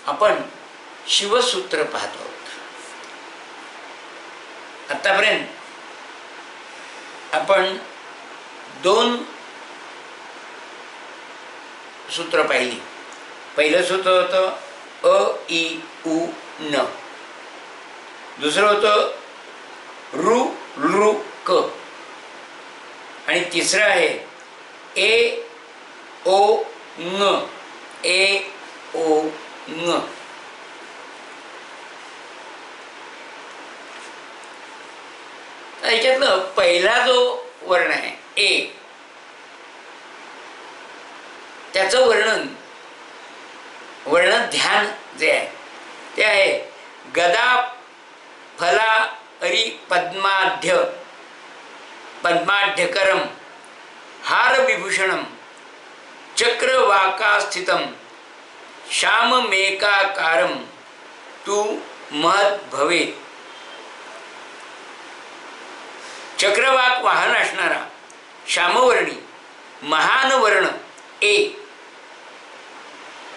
आपण शिवसूत्र पाहतो आहोत. आतापर्यंत आपण 2 सूत्र पाहिली. पहिलं सूत्र होतं अ इ उ न. दुसरं होतं ऋ लृ क. आणि तिसरं आहे ए ओ ङ. ए ओ ङ. याच्यातलं पहिला जो वर्ण आहे ए, त्याचं वर्ण ध्यान जे आहे ते आहे गदा फला अरी पद्माढ्यकरम हार विभूषणम चक्रवाका स्थितम श्याममेकाकारम तू महत् भवेत. चक्रवाक वाहन असणारा श्यामवर्णी महान वर्ण ए,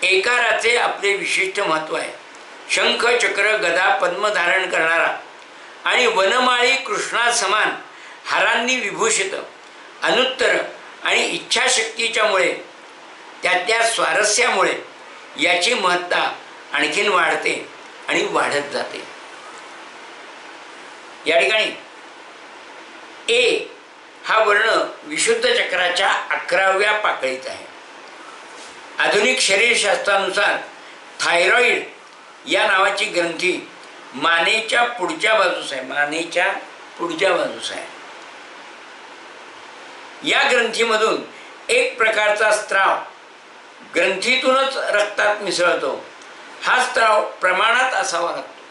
एकाराचे आपले विशिष्ट महत्व आहे. शंख चक्र गदा पद्म धारण करणारा आणि वनमाळी कृष्णा समान हारांनी विभूषित, अनुत्तर आणि इच्छाशक्तीच्यामुळे त्यातल्या स्वारस्यामुळे याची महत्ता आणखीन वाढते आणि वाढत जाते. या ठिकाणी ए हा वर्ण विशुद्ध चक्राच्या 11व्या पाकळीत आहे. आधुनिक शरीरशास्त्रानुसार थायरॉइड या नावाची ग्रंथी मानेच्या पुढच्या बाजूस आहे. मानेच्या पुढच्या बाजूस आहे. या ग्रंथीमधून एक प्रकारचा स्त्राव ग्रंथीतूनच रक्तात मिसळतो. हा स्त्राव प्रमाणात असावा लागतो.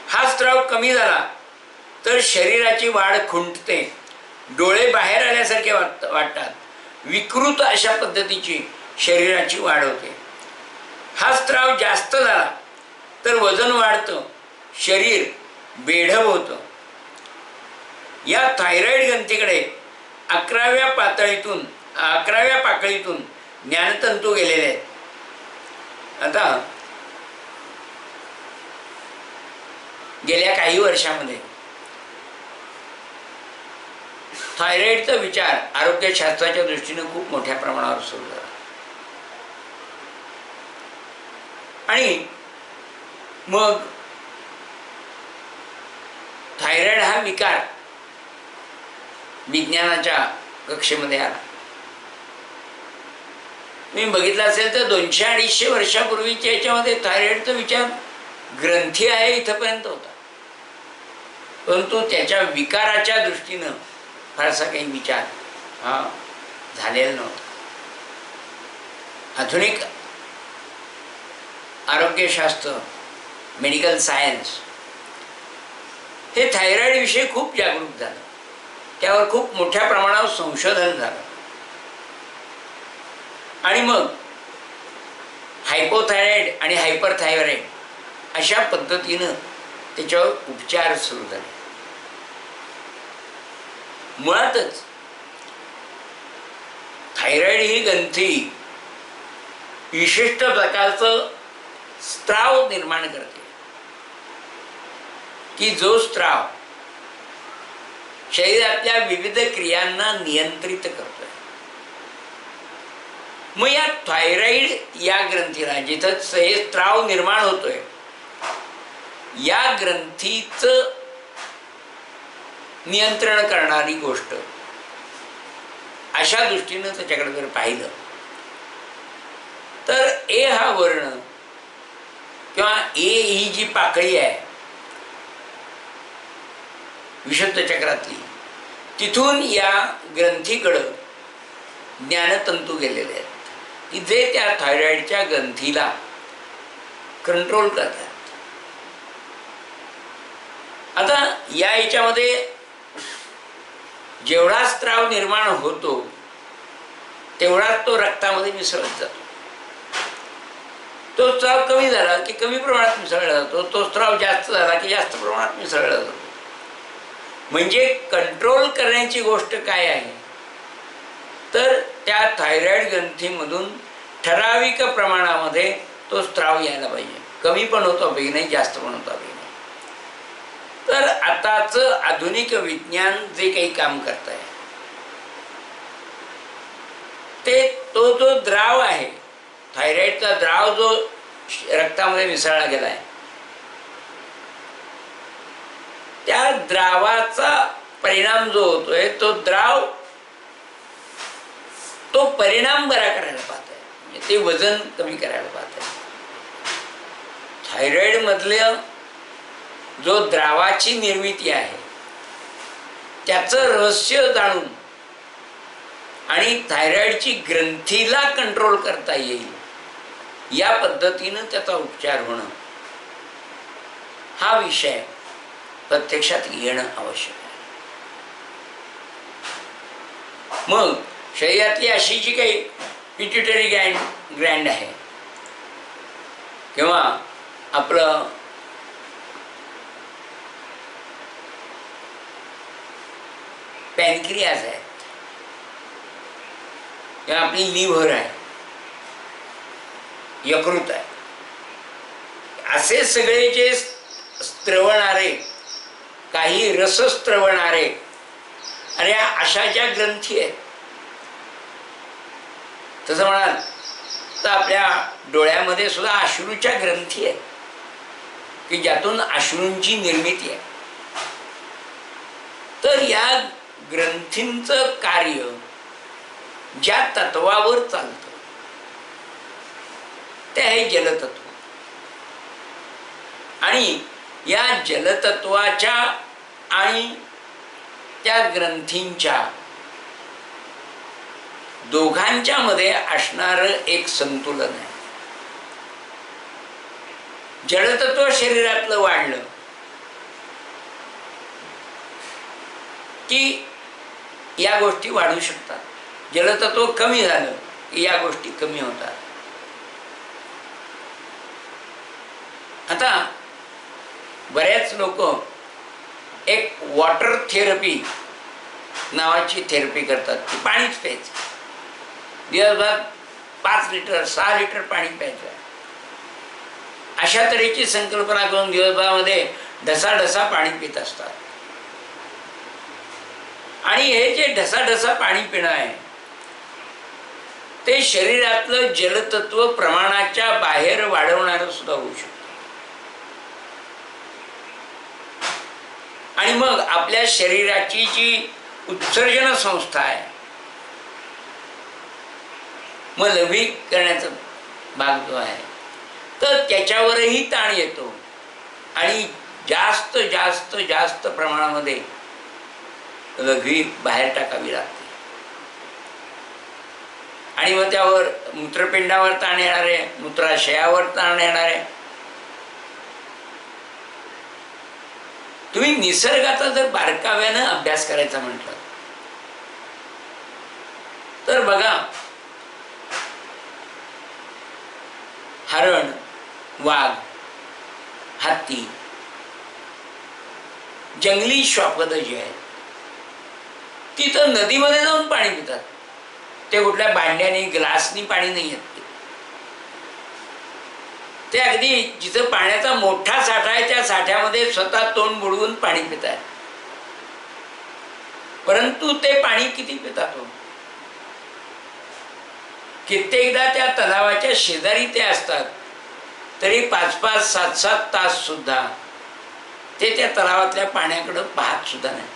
हा स्त्राव कमी झाला तर शरीराची वाढ खुंटते, डोळे बाहेर आल्यासारखे वाटतात, विकृत अशा पद्धतीची शरीराची वाढ होते. हा स्त्राव जास्त झाला तर वजन वाढतं, शरीर बेढप होतं. या थायरॉइड ग्रंथीकडे 11व्या पाकळीतून ज्ञानतंतू गेलेले आहेत. आता गेल्या काही वर्षामध्ये थायरॉइडचा विचार आरोग्यशास्त्राच्या दृष्टीने खूप मोठ्या प्रमाणावर सुरू झाला. आणि मग थायरॉइड हा विकार विज्ञानाच्या कक्षेमध्ये आला. मी बघितलं असेल तर 200-250 वर्षापूर्वीच्या याच्यामध्ये थायरॉइडचा विचार ग्रंथी आहे इथपर्यंत होता, परंतु त्याच्या विकाराच्या दृष्टीनं फारसा काही विचार हा झालेला नव्हता. आधुनिक आरोग्यशास्त्र, मेडिकल सायन्स हे थायरॉइड विषयी खूप जागरूक झालं. त्यावर खूप मोठ्या प्रमाणावर संशोधन झालं. आणि मग हायपोथायरॉइड आणि हायपरथायरॉइड अशा पद्धतीनं त्याच्यावर उपचार सुरू झाले. मुळातच थायरॉइड ही ग्रंथी विशिष्ट प्रकारचं स्त्राव निर्माण करते की जो स्त्राव शरीरातल्या विविध क्रियांना नियंत्रित करतोय. मग या थायरॉइड या ग्रंथीला जिथं हे स्त्राव निर्माण होतोय या ग्रंथीचं नियंत्रण करणारी गोष्ट अशा दृष्टीनं त्याच्याकडे जर पाहिलं तर ए हा वर्ण किंवा ए ही जी पाकळी आहे विशुद्ध चक्रातली, तिथून या ग्रंथीकडं ज्ञानतंतू गेलेले आहेत की जे त्या थायरॉइडच्या ग्रंथीला कंट्रोल करतात. आता या याच्यामध्ये जेवढा स्त्राव निर्माण होतो तेवढा तो रक्तामध्ये मिसळत जातो. तो स्त्राव कमी झाला की कमी प्रमाणात मिसळला जातो, तो स्त्राव जास्त झाला की जास्त प्रमाणात मिसळला जातो. म्हणजे कंट्रोल करण्याची गोष्ट काय आहे तर त्या थायरॉइड ग्रंथीमधून ठराविक प्रमाणामध्ये तो स्त्राव यायला पाहिजे. कमी पण होतो पाहिजे नाही, जास्त पण होता पाहिजे नाही. तर आताचं आधुनिक विज्ञान जे काही काम करत आहे ते तो जो द्राव आहे, थायरॉइडचा द्राव जो रक्तामध्ये मिसळला गेला आहे, त्या द्रावाचा परिणाम जो होतोय तो द्राव तो परिणाम बरा करायला पाहत आहे, म्हणजे ते वजन कमी करायला पाहत आहे. थायरॉइड मधलं जो द्रावाची निर्मिती आहे त्याचं रहस्य जाणून आणि थायरॉइडची ग्रंथीला कंट्रोल करता येईल या पद्धतीनं त्याचा उपचार होणं हा विषय प्रत्यक्षात येणं आवश्यक आहे. मग शरीरातली अशी जी काही पिट्युटरी ग्लँड आहे किंवा आपलं पॅनक्रियाज आहे किंवा आपली लिव्हर आहे, यकृत आहे, असे सगळे जे स्त्रवणारे, काही रस स्त्रवणारे आणि अशा ज्या ग्रंथी आहेत, तसं म्हणाल तर आपल्या डोळ्यामध्ये सुद्धा अश्रूच्या ग्रंथी आहेत की ज्यातून अश्रूंची निर्मिती आहे. तर या ग्रंथींचं कार्य ज्या तत्वावर चालतं ते आहे जलतत्व. आणि या जलतत्वाच्या आणि त्या ग्रंथींच्या दोघांच्या मध्ये असणारं एक संतुलन आहे. जलतत्व शरीरातलं वाढलं की या गोष्टी वाढू शकतात, जलतत्व कमी झालं की या गोष्टी कमी होतात. आता बऱ्याच लोक एक वॉटर थेरपी नावाची थेरपी करतात की पाणीच प्यायचं, दिवसभर 5 लिटर 6 लिटर पाणी प्यायचं, अशा तऱ्हेची संकल्पना करून दिवसभरामध्ये ढसाढसा पाणी पित असतात. आणि हे जे ढसाढसा पाणी पिणं आहे ते शरीरातलं जलतत्व प्रमाणाच्या बाहेर वाढवणारं सुद्धा होऊ शकतं. आणि मग आपल्या शरीराची जी उत्सर्जन संस्था आहे, मग लघवीकरणाचा भाग जो आहे तर त्याच्यावरही ताण येतो आणि जास्त जास्त जास्त प्रमाणामध्ये लघवी बाहेर टाकावी लागते. आणि मग त्यावर मूत्रपिंडावर ताण येणार आहे, मूत्राशयावर ताण येणार आहे. तुम्ही निसर्गाचा जर बारकाव्यानं अभ्यास करायचा म्हटलं तर बघा, हरण, वाघ, हत्ती, जंगली श्वापद जी आहेत ती तर नदीमध्ये जाऊन पाणी पितात. ते कुठल्या भांड्याने ग्लासनी पाणी नाही येत, ते अगदी जिथं पाण्याचा मोठा साठा आहे त्या साठ्यामध्ये स्वतः तोंड बुडवून पाणी पितात. परंतु ते पाणी किती पितात हो? कित्येकदा त्या तलावाच्या शेजारी ते असतात तरी 5-5 7-7 तास सुद्धा ते त्या तलावातल्या पाण्याकडे पाहत सुद्धा नाही.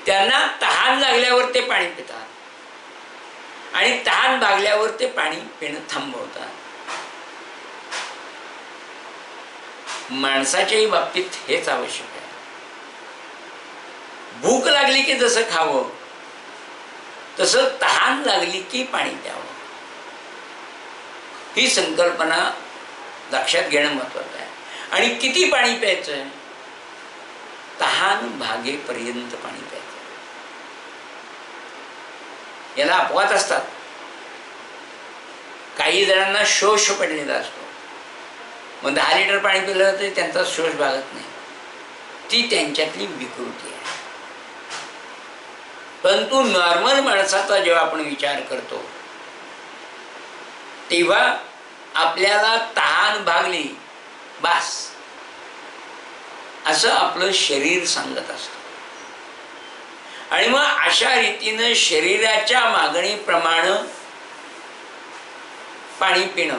त्यांना तहान लागल्यावर ते पाणी पितात आणि तहान भागल्यावर ते पाणी पिणं थांबवतात. माणसाच्याही बाबतीत हेच आवश्यक आहे. भूक लागली की जसं खावं तसं तहान लागली की पाणी प्यावं, ही संकल्पना लक्षात घेणं महत्त्वाचं आहे. आणि किती पाणी प्यायचं? तहान भागेपर्यंत पाणी प्यायचं. याला अपवाद असतात. काही जणांना शोष पडलेला असतो, मग 10 लिटर पाणी पिलं तरी त्यांचा शोष भागत नाही. ती त्यांच्यातली विकृती आहे. परंतु नॉर्मल माणसाचा जेव्हा आपण विचार करतो तेव्हा आपल्याला तहान भागली बास असं आपलं शरीर सांगत असतं. आणि मग अशा रीतीनं शरीराच्या मागणीप्रमाणे पाणी पिणं,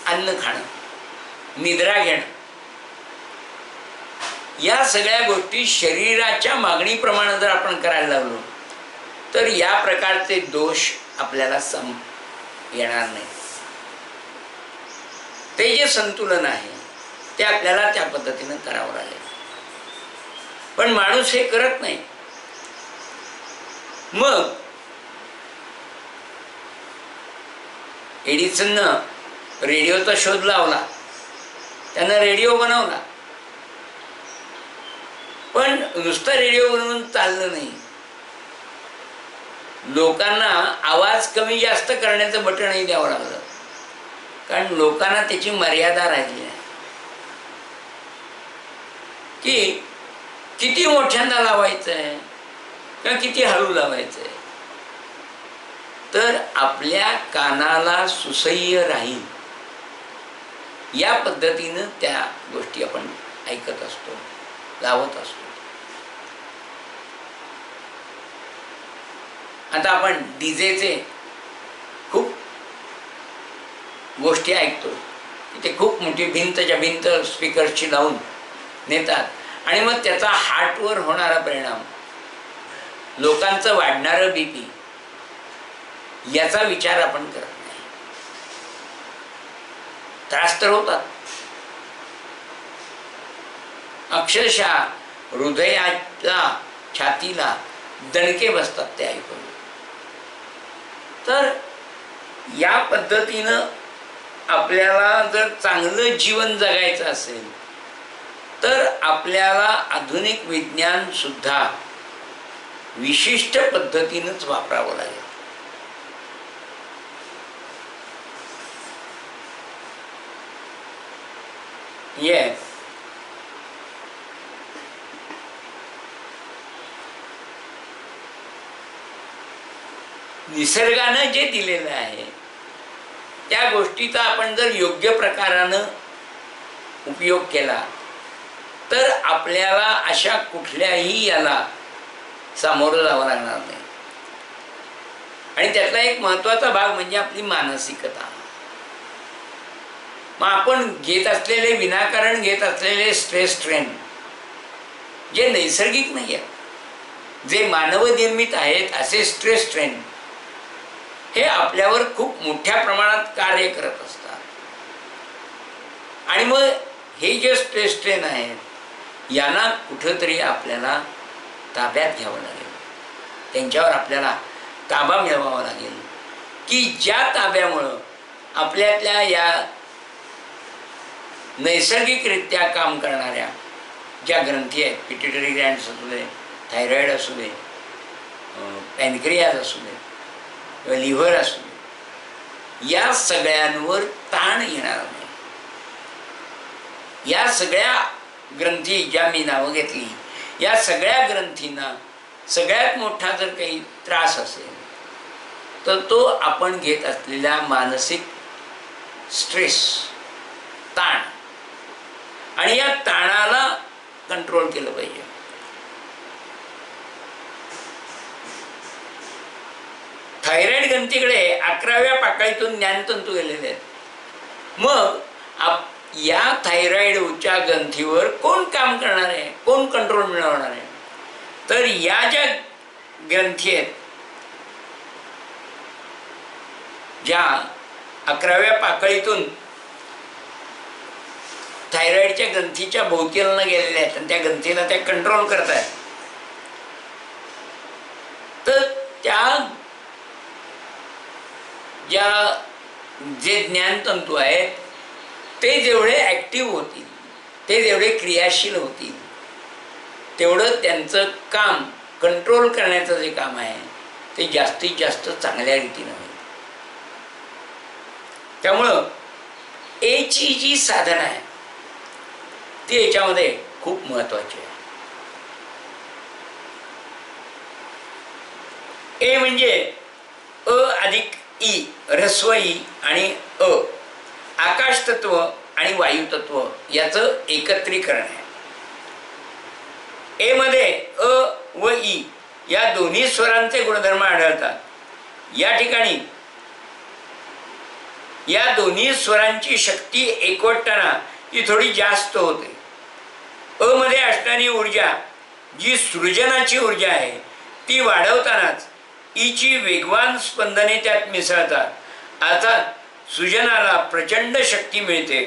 अन्न खाणं, निद्रा घेणं, या सगळ्या गोष्टी शरीराच्या मागणीप्रमाणे जर आपण करायला लागलो तर या प्रकारचे दोष आपल्याला येणार नाही. ते जे संतुलन आहे ते आपल्याला त्या पद्धतीनं करावं लागेल. पण माणूस हे करत नाही. मग एडिसननं रेडिओचा शोध लावला, त्यानं रेडिओ बनवला. पण नुसतं रेडिओ बनवून चाललं नाही. लोकांना आवाज कमी जास्त करण्याचं बटणही द्यावं लागलं, कारण लोकांना त्याची मर्यादा राहिली आहे की किती मोठ्यांदा लावायचं आहे किंवा किती हळू लावायचं आहे. तर आपल्या कानाला सुसह्य राहील या पद्धतीनं त्या गोष्टी आपण ऐकत असतो, लावत असतो. आता आपण डीजेचे खूप गोष्टी ऐकतो. ते खूप मोठी भिंतच्या भिंत स्पीकरची लावून नेतात आणि मग त्याचा हार्टवर होणारा परिणाम, लोकांचं वाढणारं बीपी, याचा विचार आपण करत नाही. त्रास तर होतात. अक्षरशः हृदयाला, छातीला दणके बसतात ते ऐकून. तर या पद्धतीनं आपल्याला जर चांगलं जीवन जगायचं असेल तर आपल्याला आधुनिक विज्ञान सुद्धा विशिष्ट पद्धतीनंच वापरावं लागेल. निसर्गानं जे दिलेलं आहे त्या गोष्टीचा आपण जर योग्य प्रकारानं उपयोग केला तर आपल्याला अशा कुठल्याही याला सामोरं जावं लागणार नाही. आणि त्यातला एक महत्त्वाचा भाग म्हणजे आपली मानसिकता. मग आपण घेत असलेले, विनाकारण घेत असलेले स्ट्रेस स्ट्रेन जे नैसर्गिक नाही आहेत, जे मानवनिर्मित आहेत, असे स्ट्रेस स्ट्रेन हे आपल्यावर खूप मोठ्या प्रमाणात कार्य करत असतात. आणि मग हे जे स्ट्रेस स्ट्रेन आहेत यांना कुठंतरी आपल्याला ताब्यात घ्यावं लागेल, त्यांच्यावर आपल्याला ताबा मिळवावा लागेल की ज्या ताब्यामुळं आपल्यातल्या या नैसर्गिकरित्या काम करणाऱ्या ज्या ग्रंथी आहेत, पिट्युटरी ग्लँड्स असू दे, थायरॉइड असू दे, पॅनक्रियाज असू दे किंवा लिव्हर असू दे, या सगळ्यांवर ताण येणार नाही. या सगळ्या ग्रंथी ज्या मी नावं घेतली, या सगळ्या ग्रंथींना सगळ्यात मोठा जर काही त्रास असेल तर तो आपण घेत असलेल्या मानसिक स्ट्रेस, ताण, आणि या ताणाला कंट्रोल केलं पाहिजे. थायरॉइड ग्रंथीकडे 11व्या पाकळीतून ज्ञानतंतू गेलेले आहेत. मग या थायरॉइडच्या ग्रंथीवर कोण काम करणार आहे, कोण कंट्रोल मिळवणार आहे? तर या ज्या ग्रंथी आहेत, ज्या 11व्या पाकळीतून थायरॉइडच्या ग्रंथीच्या भोवतीला गेलेल्या आहेत आणि त्या ग्रंथीला त्या कंट्रोल करत आहेत, तर त्या जे ज्ञानतंतू आहेत ते जेवढे ॲक्टिव्ह होतील, ते जेवढे क्रियाशील होतील, तेवढं त्यांचं काम, कंट्रोल करण्याचं जे काम आहे ते जास्तीत जास्त चांगल्या रीतीनं होईल. त्यामुळं एची जी साधनं आहे ती याच्यामध्ये खूप महत्त्वाची आहे. ए म्हणजे अ अधिक ई, ऱ्हस्व ई आणि अ आकाश तत्व आणि वायू तत्व याचं एकत्रीकरण आहे. ए मध्ये अ व ई या दोन्ही स्वरांचे गुणधर्म आढळतात. या ठिकाणी या दोन्ही स्वरांची शक्ती एकवटताना ती थोडी जास्त होते. अ मध्ये असणारी ऊर्जा जी सृजनाची ऊर्जा आहे ती वाढवतानाच ईची वेगवान स्पंदने त्यात मिसळतात. अर्थात सृजनाला प्रचंड शक्ती मिळते.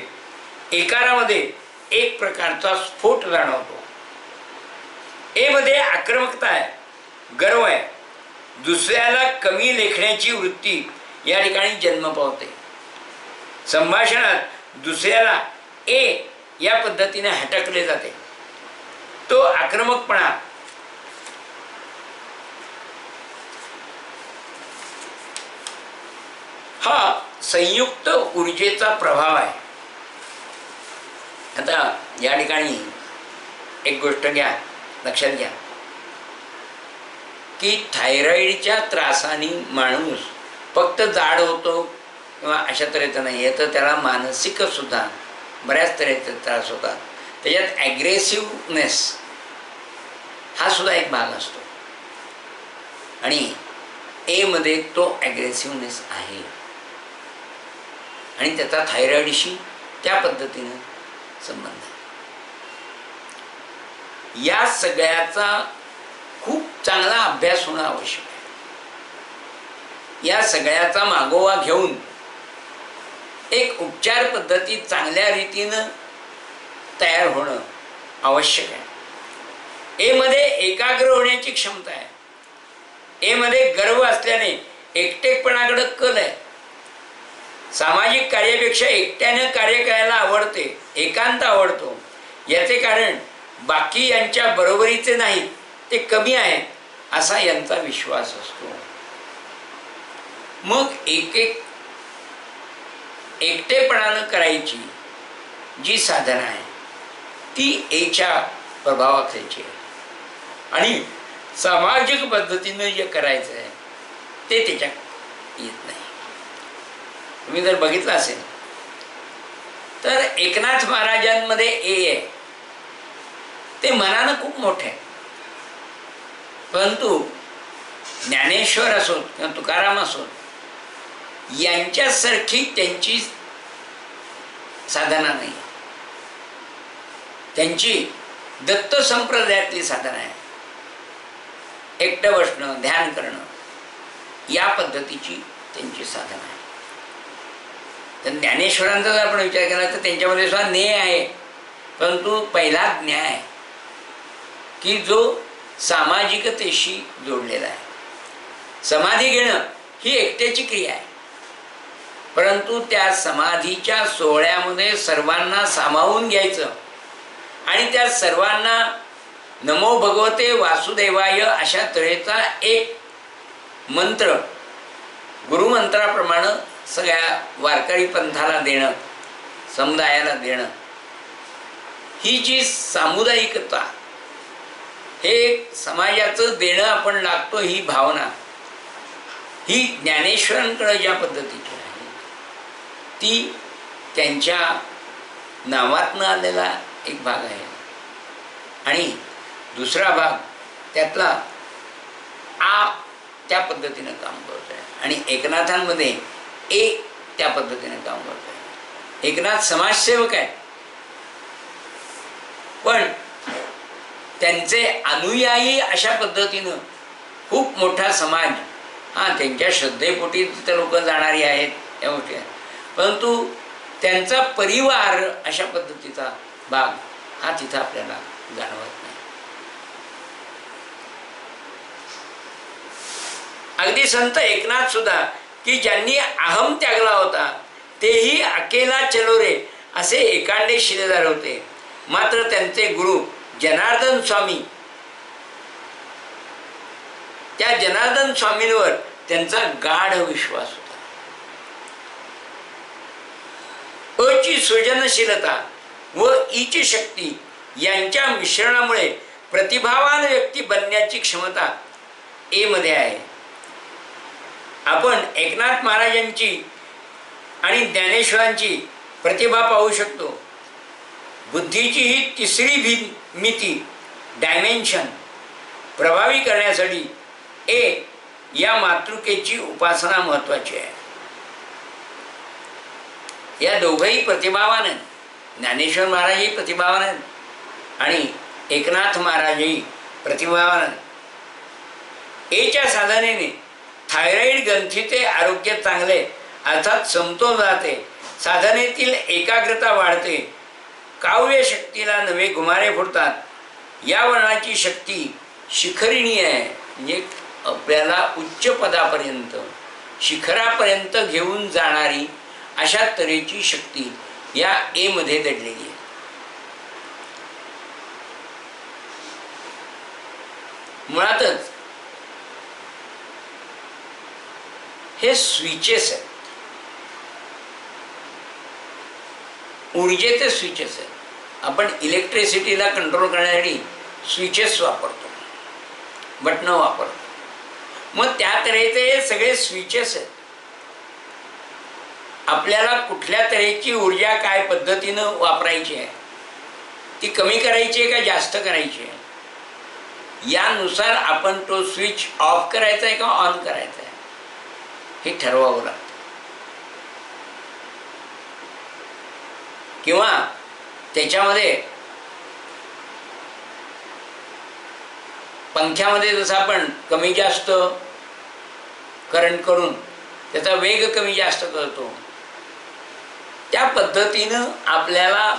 एकारामध्ये एक प्रकारचा स्फोट जाणवतो. ए मध्ये आक्रमकता आहे, गर्व आहे, दुसऱ्याला कमी लेखण्याची वृत्ती या ठिकाणी जन्म पावते. संभाषणात दुसऱ्याला ए या पद्धतीने हटकले जाते. तो आक्रमकपणा हा संयुक्त ऊर्जेचा प्रभाव आहे. आता या ठिकाणी एक गोष्ट घ्या, लक्षात घ्या की थायरॉइडच्या त्रासाने माणूस फक्त जाड होतो किंवा अशा तऱ्हेचं नाही आहे, तर त्याला मानसिक सुद्धा बऱ्याच तऱ्हेचे त्रास होतात. त्याच्यात ॲग्रेसिव्हनेस हा सुद्धा एक भाग असतो आणि ए मध्ये तो ॲग्रेसिव्हनेस आहे आणि त्याचा थायरॉइडशी त्या पद्धतीनं संबंध आहे. या सगळ्याचा खूप चांगला अभ्यास होणं आवश्यक आहे. या सगळ्याचा मागोवा घेऊन एक उपचार पद्धती चांगल्या रीतीनं तयार होणं आवश्यक आहे. ए मध्ये एकाग्र होण्याची क्षमता आहे. ए मध्ये गर्व असल्याने एकटेपणाकडे कल आहे. सामाजिक कार्यापेक्षा एकट्यानं कार्य करायला आवडते, एकांत आवडतो. याचे कारण बाकी यांच्या बरोबरीचे नाहीत, ते कमी आहेत असा यांचा विश्वास असतो. मग एकटेपणानं करायची जी साधना आहे ती एच्या प्रभावाखाली आहे आणि सामाजिक पद्धतीनं जे करायचं आहे ते त्याच्यात येत नाही. तुम्ही जर बघितलं असेल तर एकनाथ महाराजांमध्ये ए आहे, ते मनानं खूप मोठे आहे, परंतु ज्ञानेश्वर असोत किंवा तुकाराम असोत यांच्यासारखी त्यांची साधना नाही. त्यांची दत्त संप्रदायातली साधना आहे. एकटं बसणं, ध्यान करणं या पद्धतीची त्यांची साधना आहे. तर ज्ञानेश्वरांचा जर आपण विचार केला तर त्यांच्यामध्ये सुद्धा ज्ञेय आहे, परंतु पहिला ज्ञाय आहे की जो सामाजिकतेशी जोडलेला आहे. समाधी घेणं ही एकट्याची क्रिया आहे, परंतु त्या समाधीच्या सोहळ्यामध्ये सर्वांना सामावून घ्यायचं आणि त्या सर्वांना नमो भगवते वासुदेवाय अशा तऱ्हेचा एक मंत्र गुरुमंत्राप्रमाणे सगळ्या वारकरी पंथाला देणं, समुदायाला देणं, ही जी सामुदायिकता, हे समाजाचं देणं आपण लागतो, ही भावना ही ज्ञानेश्वरांकडे ज्या पद्धतीची आहे ती त्यांच्या नावातनं आलेला एक भाग आहे आणि दुसरा भाग त्यातला आ त्या पद्धतीनं काम करत आहे आणि एकनाथांमध्ये ए त्या पद्धतीने काम करत आहे. एकनाथ समाजसेवक आहे, पण त्यांचे अनुयायी अशा पद्धतीनं खूप मोठा समाज, त्यांच्या श्रद्धेपोटी तिथं लोक जाणारी आहेत या गोष्टी आहेत, परंतु त्यांचा परिवार अशा पद्धतीचा भाग हा तिथं आपल्याला जाणवत नाही. अगदी संत एकनाथ सुद्धा की ज्यांनी अहम त्यागला होता तेही अकेला चलो रे असे एकांडे शिलेदार होते, मात्र त्यांचे गुरु जनार्दन स्वामी, त्या जनार्दन स्वामींवर त्यांचा गाढ विश्वास होता. अची सृजनशीलता व ईची शक्ती यांच्या मिश्रणामुळे प्रतिभावान व्यक्ती बनण्याची क्षमता ए मध्ये आहे. आपण एकनाथ महाराजांची आणि ज्ञानेश्वरांची प्रतिभा पाहू शकतो. बुद्धीची ही तिसरी मिती डायमेन्शन प्रभावी करण्यासाठी या मातृकेची उपासना महत्वाची आहे. या दोघंही प्रतिभावान आहेत. ज्ञानेश्वर महाराजही प्रतिभावान आहेत आणि एकनाथ महाराजही प्रतिभावान आहेत. एच्या साधनेने थायरॉइड ग्रंथीचे आरोग्य चांगले अर्थात समतोल राहते. साधनेतील एकाग्रता वाढते. काव्य शक्तीला नवे घुमारे फुटतात. या वर्णाची शक्ती शिखरिणी आहे, म्हणजे आपल्याला उच्च पदापर्यंत शिखरापर्यंत घेऊन जाणारी अशा तऱ्हेची शक्ती या मध्ये दडलेली आहे. मुळातच हे स्विचेस आहेत, ऊर्जेचे स्विचेस आहेत. आपण इलेक्ट्रिसिटीला कंट्रोल करण्यासाठी स्विचेस वापरतो, बटणं वापरतो. मग त्या तऱ्हेचे सगळे स्विचेस आहेत. आपल्याला कुठल्या तऱ्हेची ऊर्जा काय पद्धतीनं वापरायची आहे, ती कमी करायची आहे का जास्त करायची आहे, यानुसार आपण तो स्विच ऑफ करायचा आहे का ऑन करायचा आहे हे ठरवावं लागतं. किंवा त्याच्यामध्ये पंख्यामध्ये जसं आपण कमी जास्त करंट करून त्याचा वेग कमी जास्त करतो, त्या पद्धतीनं आपल्याला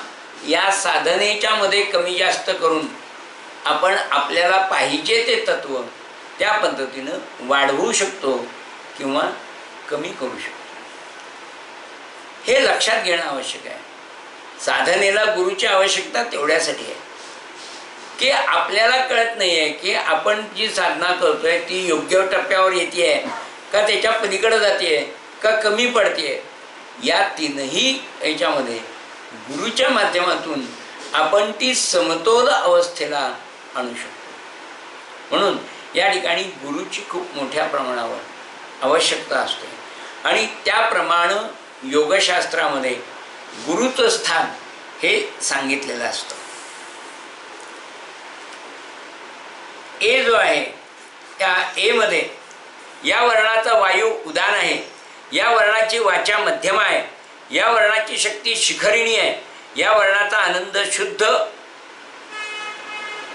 या साधनेच्या मध्ये कमी जास्त करून आपण आपल्याला पाहिजे ते तत्व त्या पद्धतीनं वाढवू शकतो किंवा कमी करू शकतो. हे लक्षात घेणं आवश्यक आहे. साधनेला गुरुची आवश्यकता तेवढ्यासाठी आहे की आपल्याला कळत नाही आहे की आपण जी साधना करतोय ती योग्य टप्प्यावर येते आहे का त्याच्या पलीकडे जाते आहे का कमी पडते आहे. या तीनही याच्यामध्ये गुरुच्या माध्यमातून आपण ती समतोल अवस्थेला आणू शकतो. म्हणून या ठिकाणी गुरुची खूप मोठ्या प्रमाणावर आवश्यकता असते आणि त्याप्रमाणे योगशास्त्रामध्ये गुरुचं स्थान हे सांगितलेलं असतं. जो आहे त्या मध्ये या वर्णाचा वायू उदान आहे, या वर्णाची वाचा मध्यम आहे, या वर्णाची शक्ती शिखरिणी आहे, या वर्णाचा आनंद शुद्ध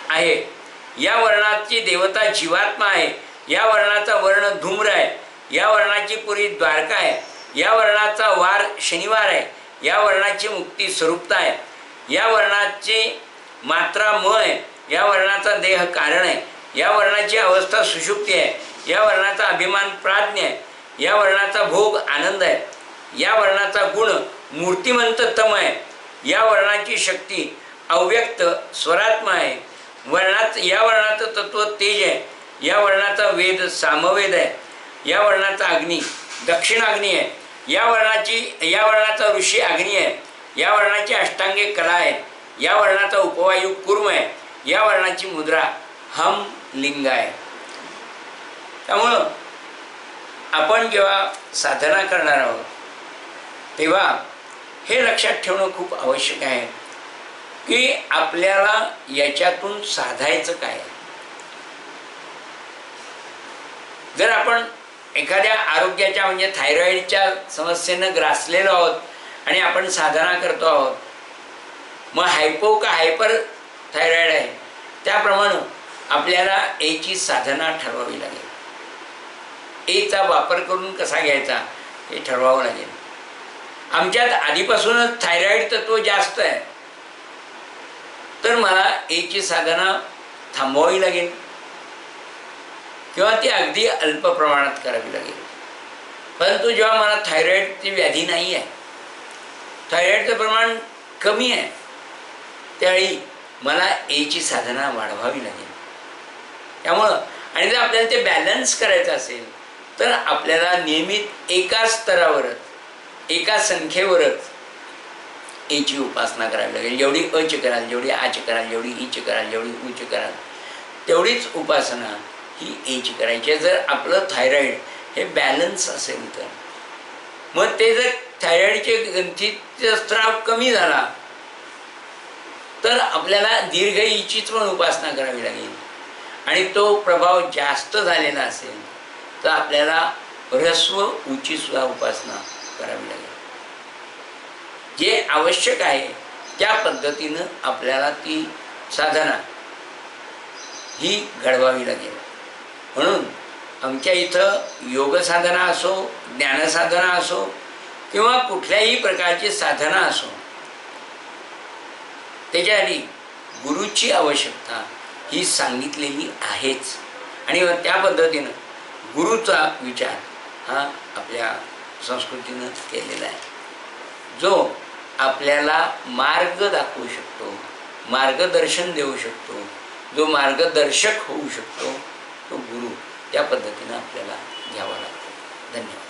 आहे, या वर्णाची देवता जीवात्मा आहे, या वर्णाचा वर्ण धूम्र आहे, या वर्णाची पुरी द्वारका आहे, या वर्णाचा वार शनिवार आहे, या वर्णाची मुक्ती स्वरूपता आहे, या वर्णाची मात्रा म आहे, या वर्णाचा देह कारण आहे, या वर्णाची अवस्था सुषुप्ती आहे, या वर्णाचा अभिमान प्राज्ञ आहे, या वर्णाचा भोग आनंद आहे, या वर्णाचा गुण मूर्तिमंत तम आहे, या वर्णाची शक्ती अव्यक्त स्वरात्मा आहे, या वर्णाचं तत्व तेज आहे, या वर्णाचा वेद सामवेद आहे, या वर्णाचा अग्नी दक्षिणाग्नी आहे, या वर्णाचा ऋषी अग्नी आहे, या वर्णाची अष्टांगे कला आहे, या वर्णाचा उपवायू कूर्म आहे, या वर्णाची मुद्रा हम लिंग आहे. त्यामुळं आपण जेव्हा साधना करणार आहोत तेव्हा हे लक्षात ठेवणं खूप आवश्यक आहे की आपल्याला याच्यातून साधायचं काय. जर आपण एखाद्या आरोग्याच्या म्हणजे थायरॉइडच्या समस्येनं ग्रासलेलो आहोत आणि आपण साधना करतो आहोत, मग हायपो का हायपर थायरॉइड आहे त्याप्रमाणे आपल्याला ची साधना ठरवावी लागेल. चा वापर करून कसा घ्यायचा हे ठरवावं लागेल. आमच्यात आधीपासूनच थायरॉइड तत्व जास्त आहे तर मला ची साधना थांबवावी लागेल किंवा ती अगदी अल्प प्रमाणात करावी लागेल. परंतु जेव्हा मला थायरॉइडची व्याधी नाही आहे, थायरॉइडचं प्रमाण कमी आहे, त्यावेळी मला ची साधना वाढवावी लागेल. त्यामुळं आणि जर आपल्याला ते बॅलन्स करायचं असेल तर आपल्याला नियमित एका स्तरावरच एका संख्येवरच ची उपासना करावी लागेल. जेवढी च कराल, जेवढी आच कराल, जेवढी ईच कराल, जेवढी उच कराल, तेवढीच उपासना ही करायची. जर आपलं थायरॉइड हे बॅलन्स असेल तर मग ते जर थायरॉइडचे ग्रंथीचा स्त्राव कमी झाला तर आपल्याला दीर्घईचीच पण उपासना करावी लागेल, आणि तो प्रभाव जास्त झालेला असेल तर आपल्याला ह्रस्व उची सुद्धा उपासना करावी लागेल. जे आवश्यक आहे त्या पद्धतीनं आपल्याला ती साधना ही घडवावी लागेल. म्हणून आमच्या इथं योग साधना असो, ज्ञानसाधना असो किंवा कुठल्याही प्रकारची साधना असो, त्याच्यासाठी गुरुची आवश्यकता ही सांगितलेली आहेच. आणि त्या पद्धतीनं गुरुचा विचार हा आपल्या संस्कृतीनं केलेला आहे, जो आपल्याला मार्ग दाखवू शकतो, मार्गदर्शन देऊ शकतो, जो मार्गदर्शक होऊ शकतो, तो गुरु त्या पद्धतीनं आपल्याला घ्यावा लागतो. धन्यवाद.